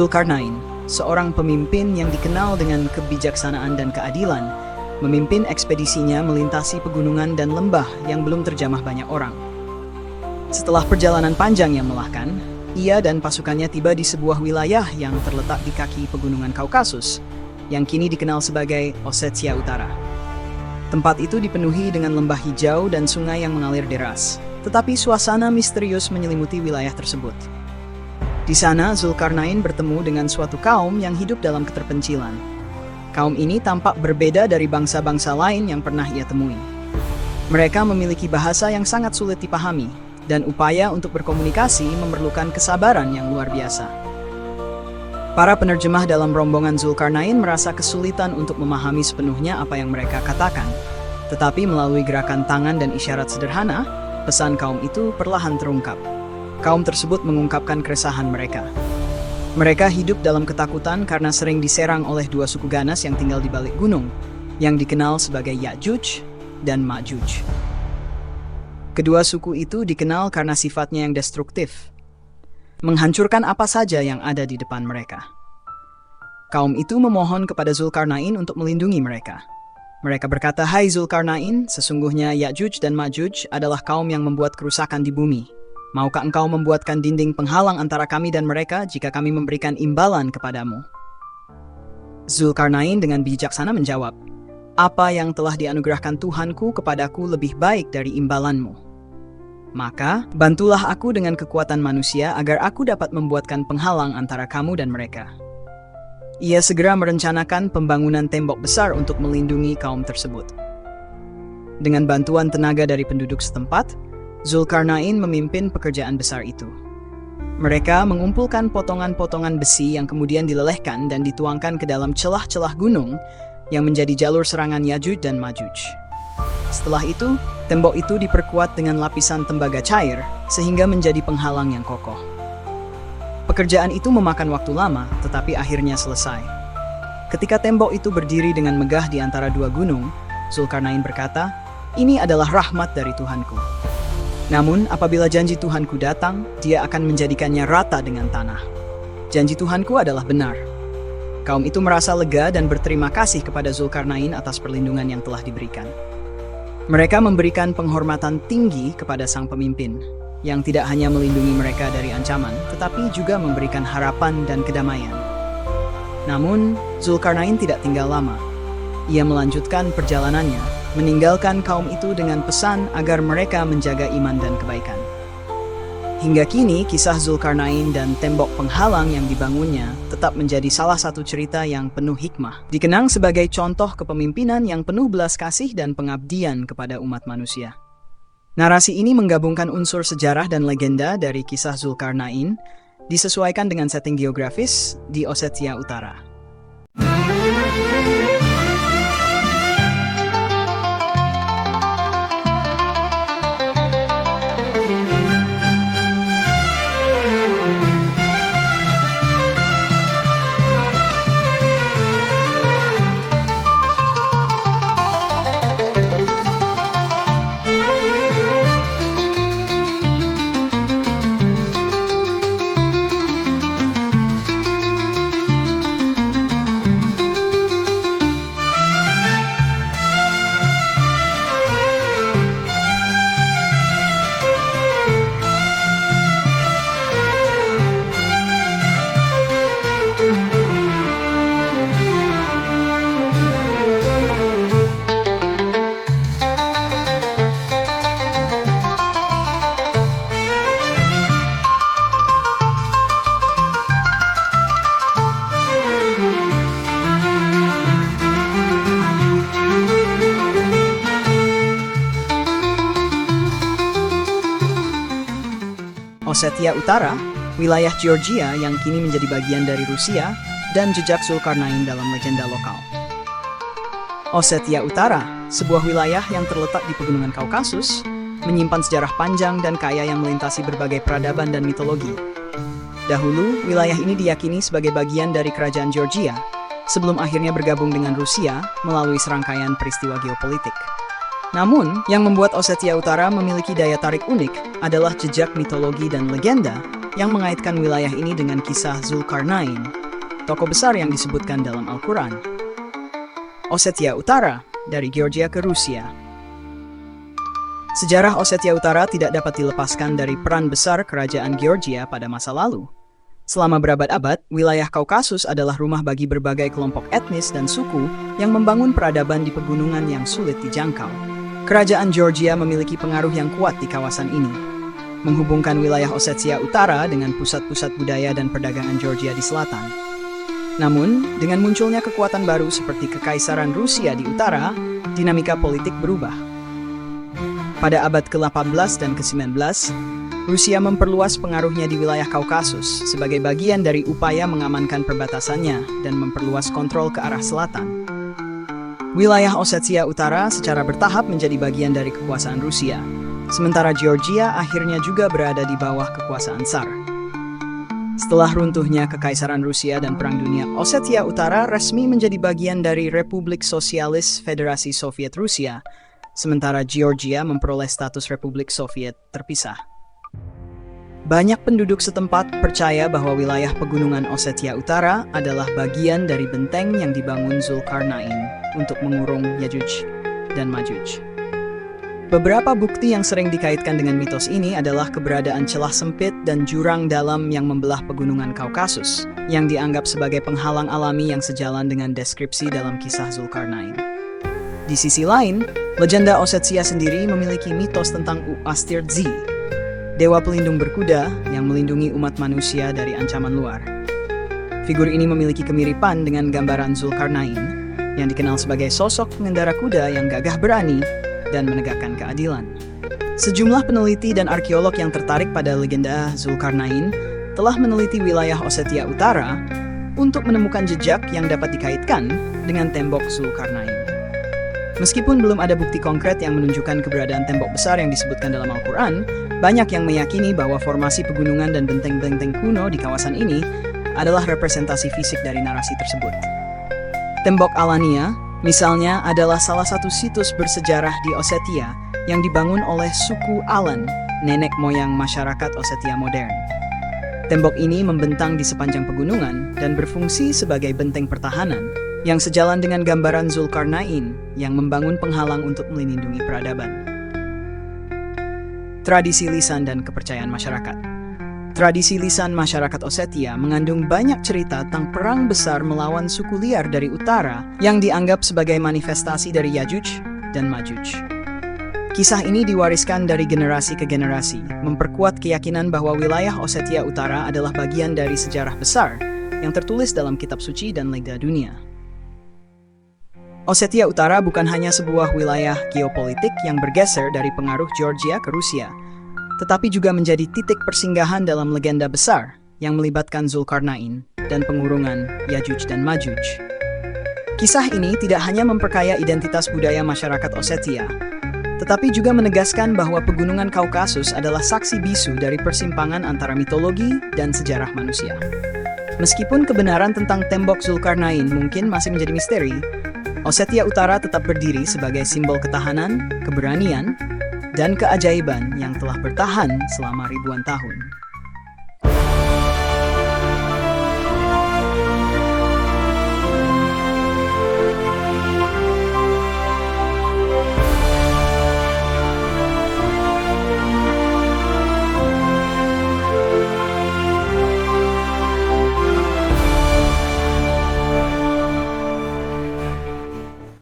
Zulkarnain, seorang pemimpin yang dikenal dengan kebijaksanaan dan keadilan, memimpin ekspedisinya melintasi pegunungan dan lembah yang belum terjamah banyak orang. Setelah perjalanan panjang yang melelahkan, ia dan pasukannya tiba di sebuah wilayah yang terletak di kaki pegunungan Kaukasus, yang kini dikenal sebagai Ossetia Utara. Tempat itu dipenuhi dengan lembah hijau dan sungai yang mengalir deras, tetapi suasana misterius menyelimuti wilayah tersebut. Di sana, Zulkarnain bertemu dengan suatu kaum yang hidup dalam keterpencilan. Kaum ini tampak berbeda dari bangsa-bangsa lain yang pernah ia temui. Mereka memiliki bahasa yang sangat sulit dipahami, dan upaya untuk berkomunikasi memerlukan kesabaran yang luar biasa. Para penerjemah dalam rombongan Zulkarnain merasa kesulitan untuk memahami sepenuhnya apa yang mereka katakan, tetapi melalui gerakan tangan dan isyarat sederhana, pesan kaum itu perlahan terungkap. Kaum tersebut mengungkapkan keresahan mereka. Mereka hidup dalam ketakutan karena sering diserang oleh dua suku ganas yang tinggal di balik gunung, yang dikenal sebagai Ya'juj dan Ma'juj. Kedua suku itu dikenal karena sifatnya yang destruktif, menghancurkan apa saja yang ada di depan mereka. Kaum itu memohon kepada Zulkarnain untuk melindungi mereka. Mereka berkata, "Hai Zulkarnain, sesungguhnya Ya'juj dan Ma'juj adalah kaum yang membuat kerusakan di bumi. Maukah engkau membuatkan dinding penghalang antara kami dan mereka jika kami memberikan imbalan kepadamu?" Zulkarnain dengan bijaksana menjawab, "Apa yang telah dianugerahkan Tuhanku kepadaku lebih baik dari imbalanmu. Maka, bantulah aku dengan kekuatan manusia agar aku dapat membuatkan penghalang antara kamu dan mereka." Ia segera merencanakan pembangunan tembok besar untuk melindungi kaum tersebut. Dengan bantuan tenaga dari penduduk setempat, Zulkarnain memimpin pekerjaan besar itu. Mereka mengumpulkan potongan-potongan besi yang kemudian dilelehkan dan dituangkan ke dalam celah-celah gunung yang menjadi jalur serangan Ya'juj dan Ma'juj. Setelah itu, tembok itu diperkuat dengan lapisan tembaga cair sehingga menjadi penghalang yang kokoh. Pekerjaan itu memakan waktu lama, tetapi akhirnya selesai. Ketika tembok itu berdiri dengan megah di antara dua gunung, Zulkarnain berkata, "Ini adalah rahmat dari Tuhanku. Namun, apabila janji Tuhanku datang, dia akan menjadikannya rata dengan tanah. Janji Tuhanku adalah benar." Kaum itu merasa lega dan berterima kasih kepada Zulkarnain atas perlindungan yang telah diberikan. Mereka memberikan penghormatan tinggi kepada sang pemimpin, yang tidak hanya melindungi mereka dari ancaman, tetapi juga memberikan harapan dan kedamaian. Namun, Zulkarnain tidak tinggal lama. Ia melanjutkan perjalanannya, meninggalkan kaum itu dengan pesan agar mereka menjaga iman dan kebaikan. Hingga kini, kisah Zulkarnain dan tembok penghalang yang dibangunnya tetap menjadi salah satu cerita yang penuh hikmah, dikenang sebagai contoh kepemimpinan yang penuh belas kasih dan pengabdian kepada umat manusia. Narasi ini menggabungkan unsur sejarah dan legenda dari kisah Zulkarnain, disesuaikan dengan setting geografis di Ossetia Utara. Ossetia Utara, wilayah Georgia yang kini menjadi bagian dari Rusia, dan jejak Zulkarnain dalam legenda lokal. Ossetia Utara, sebuah wilayah yang terletak di pegunungan Kaukasus, menyimpan sejarah panjang dan kaya yang melintasi berbagai peradaban dan mitologi. Dahulu, wilayah ini diyakini sebagai bagian dari kerajaan Georgia, sebelum akhirnya bergabung dengan Rusia melalui serangkaian peristiwa geopolitik. Namun, yang membuat Ossetia Utara memiliki daya tarik unik adalah jejak mitologi dan legenda yang mengaitkan wilayah ini dengan kisah Zulkarnain, tokoh besar yang disebutkan dalam Al-Quran. Osetia Utara, dari Georgia ke Rusia. Sejarah Osetia Utara tidak dapat dilepaskan dari peran besar kerajaan Georgia pada masa lalu. Selama berabad-abad, wilayah Kaukasus adalah rumah bagi berbagai kelompok etnis dan suku yang membangun peradaban di pegunungan yang sulit dijangkau. Kerajaan Georgia memiliki pengaruh yang kuat di kawasan ini, menghubungkan wilayah Osetia Utara dengan pusat-pusat budaya dan perdagangan Georgia di selatan. Namun, dengan munculnya kekuatan baru seperti Kekaisaran Rusia di utara, dinamika politik berubah. Pada abad ke-18 dan ke-19, Rusia memperluas pengaruhnya di wilayah Kaukasus sebagai bagian dari upaya mengamankan perbatasannya dan memperluas kontrol ke arah selatan. Wilayah Osetia Utara secara bertahap menjadi bagian dari kekuasaan Rusia, sementara Georgia akhirnya juga berada di bawah kekuasaan Tsar. Setelah runtuhnya Kekaisaran Rusia dan Perang Dunia, Osetia Utara resmi menjadi bagian dari Republik Sosialis Federasi Soviet Rusia, sementara Georgia memperoleh status Republik Soviet terpisah. Banyak penduduk setempat percaya bahwa wilayah pegunungan Osetia Utara adalah bagian dari benteng yang dibangun Zulkarnain untuk mengurung Yajuj dan Majuj. Beberapa bukti yang sering dikaitkan dengan mitos ini adalah keberadaan celah sempit dan jurang dalam yang membelah pegunungan Kaukasus, yang dianggap sebagai penghalang alami yang sejalan dengan deskripsi dalam kisah Zulkarnain. Di sisi lain, legenda Osetia sendiri memiliki mitos tentang Uastirtzi, dewa pelindung berkuda yang melindungi umat manusia dari ancaman luar. Figur ini memiliki kemiripan dengan gambaran Zulkarnain, yang dikenal sebagai sosok pengendara kuda yang gagah berani dan menegakkan keadilan. Sejumlah peneliti dan arkeolog yang tertarik pada legenda Zulkarnain telah meneliti wilayah Osetia Utara untuk menemukan jejak yang dapat dikaitkan dengan tembok Zulkarnain. Meskipun belum ada bukti konkret yang menunjukkan keberadaan tembok besar yang disebutkan dalam Al-Quran, banyak yang meyakini bahwa formasi pegunungan dan benteng-benteng kuno di kawasan ini adalah representasi fisik dari narasi tersebut. Tembok Alania, misalnya, adalah salah satu situs bersejarah di Osetia yang dibangun oleh suku Alan, nenek moyang masyarakat Osetia modern. Tembok ini membentang di sepanjang pegunungan dan berfungsi sebagai benteng pertahanan, yang sejalan dengan gambaran Zulkarnain yang membangun penghalang untuk melindungi peradaban. Tradisi lisan dan kepercayaan masyarakat. Tradisi lisan masyarakat Osetia mengandung banyak cerita tentang perang besar melawan suku liar dari utara yang dianggap sebagai manifestasi dari Yajuj dan Majuj. Kisah ini diwariskan dari generasi ke generasi, memperkuat keyakinan bahwa wilayah Osetia Utara adalah bagian dari sejarah besar yang tertulis dalam kitab suci dan legenda dunia. Osetia Utara bukan hanya sebuah wilayah geopolitik yang bergeser dari pengaruh Georgia ke Rusia, tetapi juga menjadi titik persinggahan dalam legenda besar yang melibatkan Zulkarnain dan pengurungan Yajuj dan Majuj. Kisah ini tidak hanya memperkaya identitas budaya masyarakat Osetia, tetapi juga menegaskan bahwa pegunungan Kaukasus adalah saksi bisu dari persimpangan antara mitologi dan sejarah manusia. Meskipun kebenaran tentang tembok Zulkarnain mungkin masih menjadi misteri, Osetia Utara tetap berdiri sebagai simbol ketahanan, keberanian, dan keajaiban yang telah bertahan selama ribuan tahun.